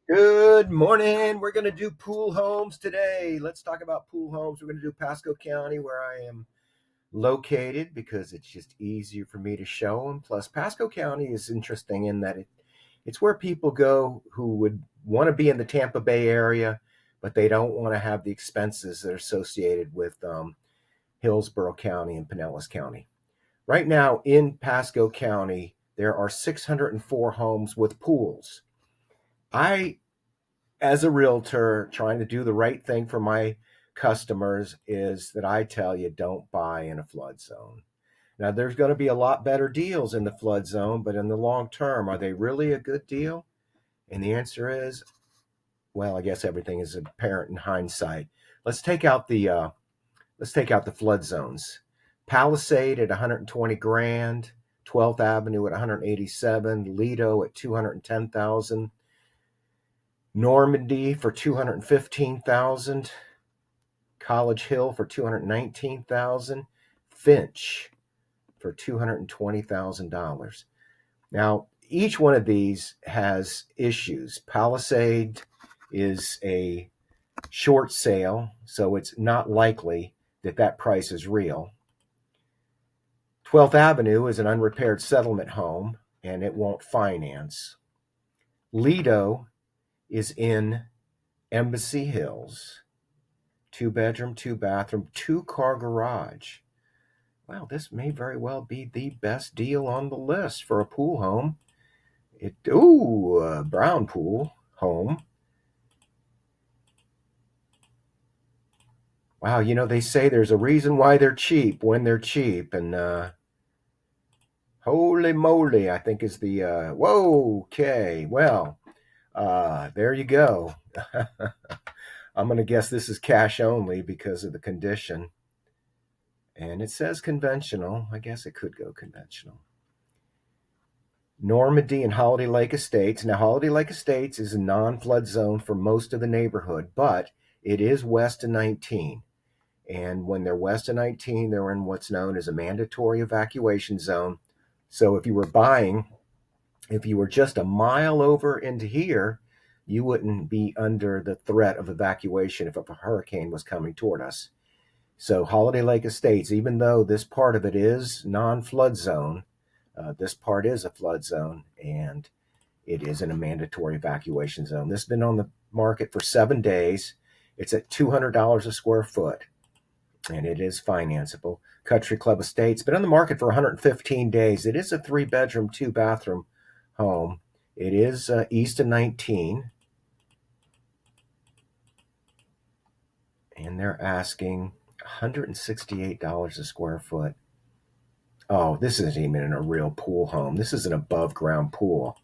Good morning. We're going to do pool homes today. Let's talk about pool homes. We're going to do Pasco County, where I am located, because it's just easier for me to show them. Plus, Pasco County is interesting in that it's where people go who would want to be in the Tampa Bay area, but they don't want to have the expenses that are associated with Hillsborough County and Pinellas County. Right now in Pasco County, there are 604 homes with pools. I as a realtor trying to do the right thing for my customers is that I tell you, don't buy in a flood zone. Now, there's going to be a lot better deals in the flood zone, but in the long term, are they really a good deal? And the answer is, well, I guess everything is apparent in hindsight. Let's take out the flood zones. Palisade at 120 grand, 12th Avenue at 187, Lido at 210,000, Normandy for 215,000, College Hill for 219,000, Finch for $220,000. Now, each one of these has issues. Palisade is a short sale, so it's not likely that that price is real. 12th Avenue is an unrepaired settlement home, and it won't finance. Lido is in Embassy Hills, 2 bedroom, 2 bathroom, 2 car garage. Wow, this may very well be the best deal on the list for a pool home. Brown pool home. Wow, they say there's a reason why they're cheap when they're cheap, and holy moly, I think is the whoa. Okay, well, there you go. I'm gonna guess this is cash only because of the condition. And it says conventional. I guess it could go conventional. Normandy and Holiday Lake Estates. Now, Holiday Lake Estates is a non flood zone for most of the neighborhood, but it is west of 19. And when they're west of 19, they're in what's known as a mandatory evacuation zone. So if you were just a mile over into here, you wouldn't be under the threat of evacuation if a hurricane was coming toward us. So Holiday Lake Estates, even though this part of it is non-flood zone, this part is a flood zone, and it is in a mandatory evacuation zone. This has been on the market for 7 days. It's at $200 a square foot, and it is financeable. Country Club Estates been on the market for 115 days. It is a 3 bedroom, 2 bathroom home. It is east of 19, and they're asking $168 a square foot. Oh, this isn't even a real pool home. This is an above ground pool.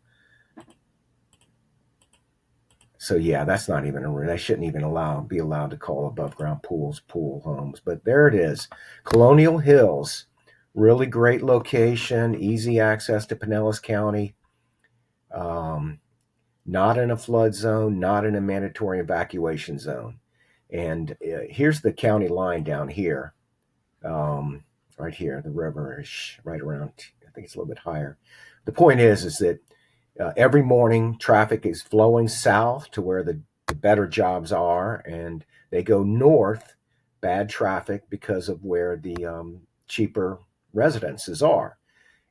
So yeah, that's not even they shouldn't even be allowed to call above ground pools pool homes. But there it is. Colonial Hills. Really great location, easy access to Pinellas County. Not in a flood zone, not in a mandatory evacuation zone. And here's the county line down here. Right here, the river is right around, I think it's a little bit higher. The point is that every morning traffic is flowing south to where the better jobs are, and they go north, bad traffic, because of where the cheaper residences are.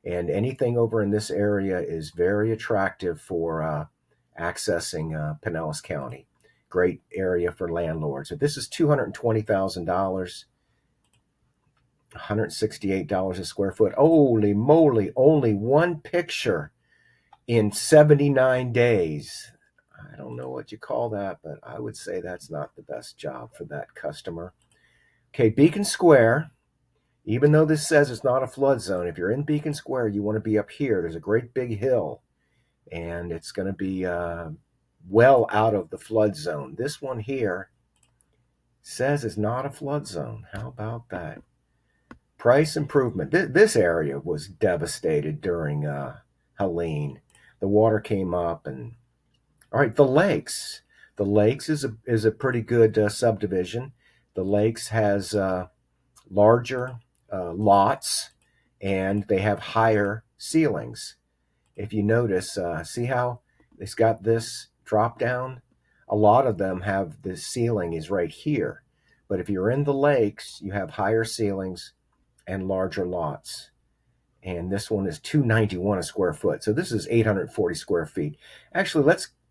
And anything over in this area is very attractive for accessing Pinellas County. Great area for landlords. If this is $220,000, $168 a square foot. Holy moly, only one picture in 79 days. I don't know what you call that, but I would say that's not the best job for that customer. Okay, Beacon Square. Even though this says it's not a flood zone, if you're in Beacon Square, you want to be up here. There's a great big hill, and it's going to be well out of the flood zone. This one here says it's not a flood zone. How about that? Price improvement. This area was devastated during Helene. The water came up, and all right, the Lakes. The Lakes is a pretty good subdivision. The Lakes has larger lots, and they have higher ceilings. If you notice, see how it's got this drop down, a lot of them have the ceiling is right here. But if you're in the lakes, you have higher ceilings and larger lots. And this one is 291 a square foot. So this is 840 square feet. Actually,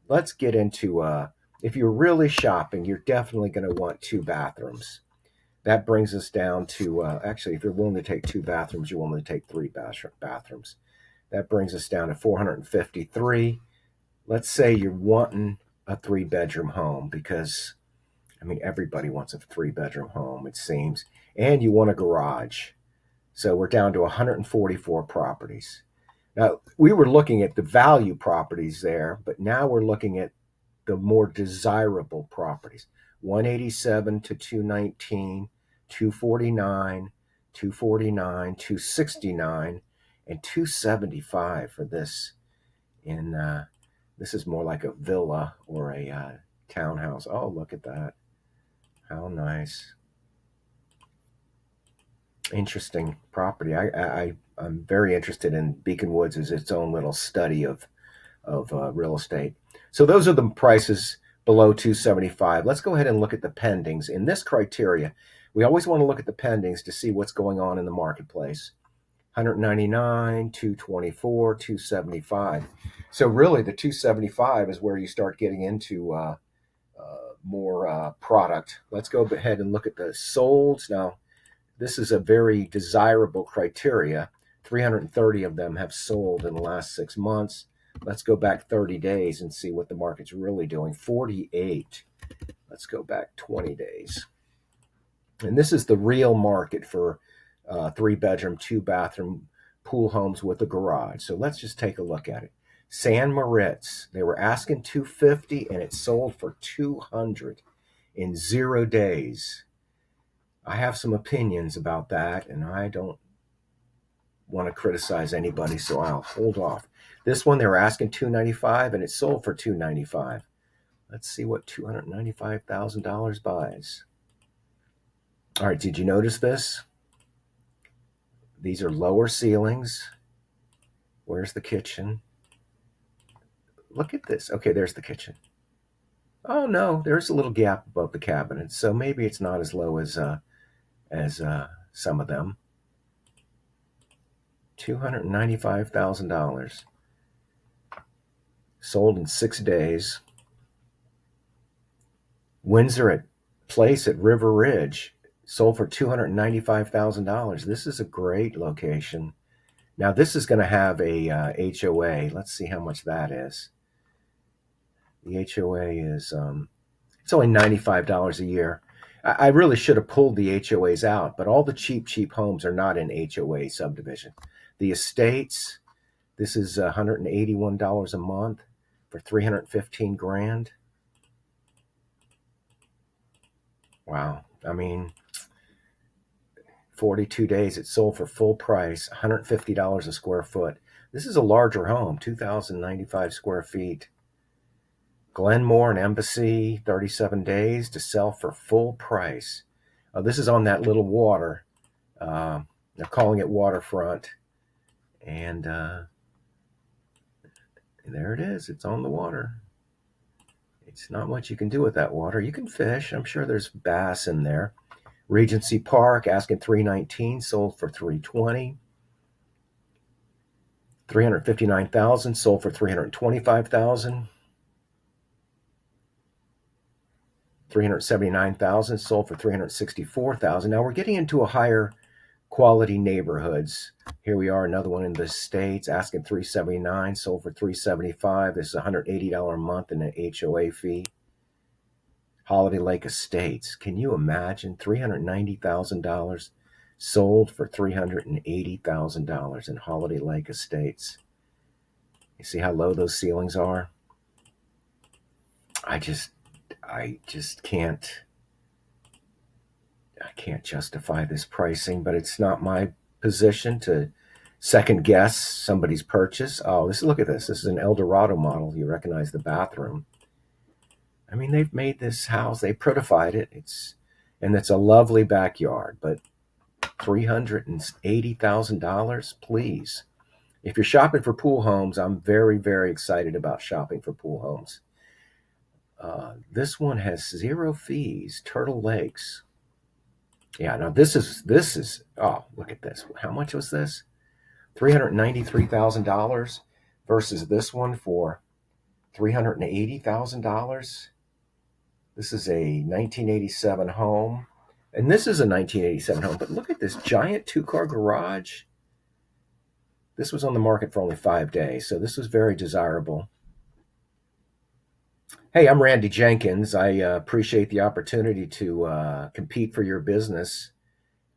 let's get into if you're really shopping, you're definitely going to want 2 bathrooms. That brings us down to actually, if you're willing to take 2 bathrooms, you're willing to take 3 bathrooms. That brings us down to 453. Let's say you're wanting a 3-bedroom home because, I mean, everybody wants a 3-bedroom home, it seems, and you want a garage. So we're down to 144 properties. Now, we were looking at the value properties there, but now we're looking at the more desirable properties. 187 to 219, 249, 249, 269, and 275 for this. This is more like a villa or a townhouse. Oh, look at that. How nice. Interesting property. I'm very interested in Beacon Woods as its own little study of real estate. So those are the prices below 275. Let's go ahead and look at the pendings. In this criteria, we always want to look at the pendings to see what's going on in the marketplace. 199, 224, 275. So really the 275 is where you start getting into more product. Let's go ahead and look at the solds. Now, this is a very desirable criteria. 330 of them have sold in the last 6 months. Let's go back 30 days and see what the market's really doing. 48. Let's go back 20 days. And this is the real market for 3-bedroom, 2-bathroom pool homes with a garage. So let's just take a look at it. San Moritz, they were asking 250 and it sold for 200 in 0 days. I have some opinions about that, and I don't want to criticize anybody, so I'll hold off. This one, they were asking $295, and it sold for $295. Let's see what $295,000 buys. All right, did you notice this? These are lower ceilings. Where's the kitchen? Look at this. Okay, there's the kitchen. Oh, no, there's a little gap above the cabinets, so maybe it's not as low as some of them. $295,000 sold in 6 days. Windsor Place at River Ridge sold for $295,000. This is a great location. Now this is going to have a HOA. Let's see how much that is. The HOA is it's only $95 a year. I really should have pulled the HOAs out, but all the cheap homes are not in HOA subdivision. The estates, this is $181 a month for $315,000. Wow. I mean, 42 days, it sold for full price, $150 a square foot. This is a larger home, 2,095 square feet. Glenmore and Embassy, 37 days to sell for full price. This is on that little water. They're calling it waterfront. And there it is. It's on the water. It's not much you can do with that water. You can fish. I'm sure there's bass in there. Regency Park, asking $319, sold for $320. $359,000, sold for $325,000. $379,000, sold for $364,000. Now we're getting into a higher quality neighborhoods. Here we are, another one in the States, asking $379, sold for $375. This is $180 a month in an HOA fee. Holiday Lake Estates. Can you imagine? $390,000 sold for $380,000 in Holiday Lake Estates. You see how low those ceilings are? I just can't justify this pricing, but it's not my position to second guess somebody's purchase. Oh, look at this. This is an Eldorado model. You recognize the bathroom. I mean, they've made this house, they prettified it. It's a lovely backyard, but $380,000, please. If you're shopping for pool homes, I'm very, very excited about shopping for pool homes. This one has 0 fees. Turtle Lakes. Yeah, now this is. Oh, look at this. How much was this? $393,000 versus this one for $380,000. This is a 1987 home, and this is a 1987 home. But look at this giant 2-car garage. This was on the market for only 5 days, so this was very desirable. Hey, I'm Randy Jenkins. I appreciate the opportunity to compete for your business.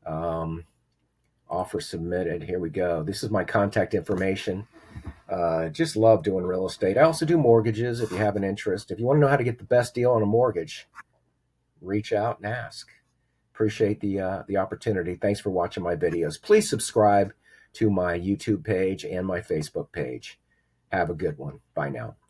Offer submitted. Here we go. This is my contact information. Just love doing real estate. I also do mortgages if you have an interest. If you want to know how to get the best deal on a mortgage, reach out and ask. Appreciate the opportunity. Thanks for watching my videos. Please subscribe to my YouTube page and my Facebook page. Have a good one. Bye now.